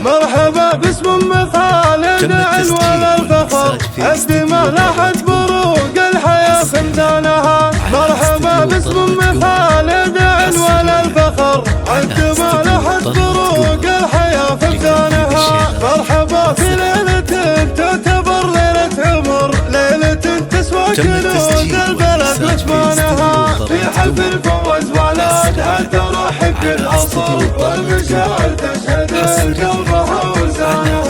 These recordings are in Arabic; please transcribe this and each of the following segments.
مرحبا باسم مثال داع ولا الفخر الدماء لاحت بروق الحياة خمدانها مرحبا باسم مثال داع ولا الفخر الدماء لاحت بروق الحياة خمدانها مرحبا في ليلة تعتبر ليلة عمر ليلة تسوى كنوز البلد وثمانها في حلف الفوز ولادها ترحب بالعصر والمشاعر تشهد قلبها وزانها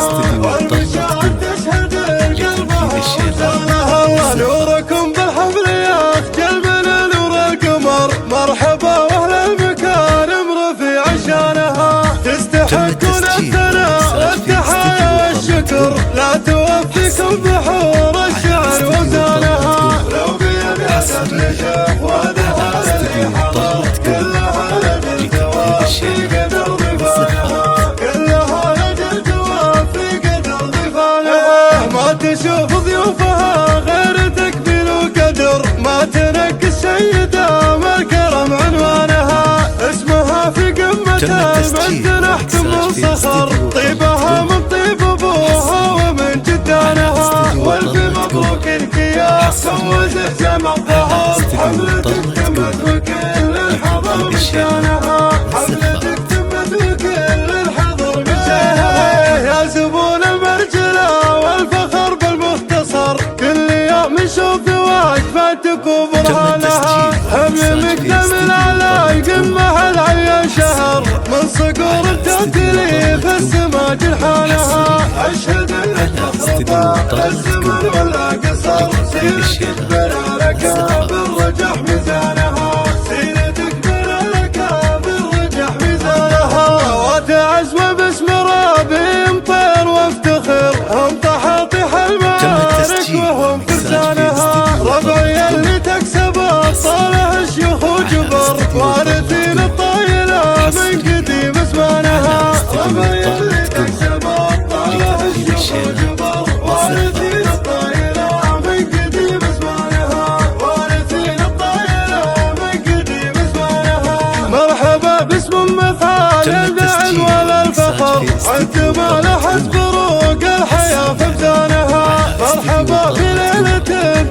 والمشاعر تشهد قلبها وزانها الله نوركم بالحفل يخجل من نور القمر مرحبا واهل المكان مرفي عشانها تستحقون الثناء والتحايا والشكر لا توفيكم بحور الشعر وزانها لو بيدها تبلشف وادها الذي حضر كلها لدى التوافي قدر ضفانها كلها لدى التوافي قدر ضفانها ما تشوف ضيوفها غير تكبير وقدر ما تنقي السيدة ما الكرم عنوانها اسمها في قمة المجد نحتم الصخر طيبها من طيب ابوها ومن جدانها والف مبروك لك يا فوزة جمع الظهر حملتك تمت وكل الحضر بشانها حملتك تمت وكل الحضر بشانها يا زبون المرجلة والفخر بالمختصر كل يوم نشوف واقفاتك وبرهانها هم مقدم العلاي قمة العيا شهر من صقور التعتلي في السما جلحانها اشهد انك تخطى الزمن ولا قصر سيرتك بلا لك بالرجح ميزانها سيرتك بلا لك بالرجح ميزانها وتعزم باسم رابي مطير وافتخر هم طحاطح المعارك وهم فرسانها ربعي اللي تكسب صالح الشيوخ وجبر وارثين الطايلة من قديم زمانها ربعي اللي تكسب صالح الشيوخ وجبر وارثين الطايلة من قديم زمانها وارثين الطايلة من قديم زمانها مرحبا باسم مثال داع ولا الفخر عندما لحت بروق الحياة فبدانها مرحبا بليلة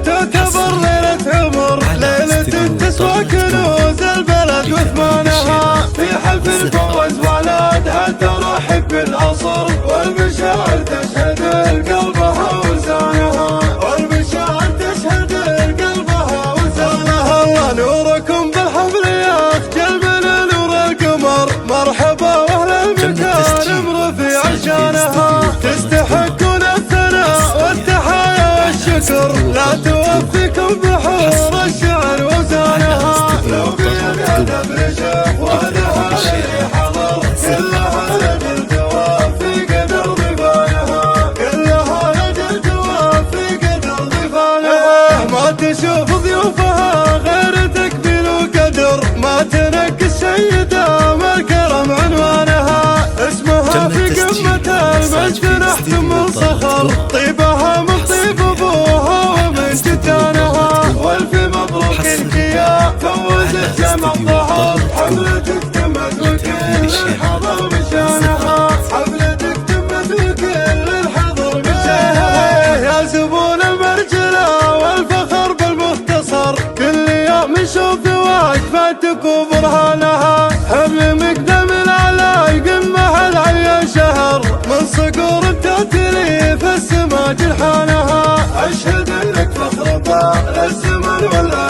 تعتبر ليلة عمر ليلة تسوى كنوز البلد وثمانها في حلف الفوز ولادها ترحب بالعصر والمشاعر تشهد قلبها وزانها والمشاعر تشهد قلبها وزانها الله نوركم بالحفل يخجل من نور القمر مرحبا واهل المكان مرفي عشانها تستحقون الثناء والتحايا والشكر لا توفيكم بحور الشعر وزانها لو بيدها تبلشف وادها الذي حضر كلها لدى التوافي قدر ضفانها كلها لدى التوافي قدر ضفانها ما تشوف ضيوفها غير تكبير وقدر ما تنقي السيدة ما الكرم عنوانها اسمها في قمة المجد نحتم الصخر طيبها من طيب ابوها ومن جدانها والف مبروك لك يا فوزة جمع الظهر حملتك تمت وكل الحضر بشانها حملتك تمت وكل الحضر بشانها يا زبون المرجلة والفخر بالمختصر كل يوم نشوف واقفاتك وبرهانها هم مقدم العلاي قمة العيا شهر من صقور التعتلي في السما جلحانها اشهد انك فخر الزمن ولا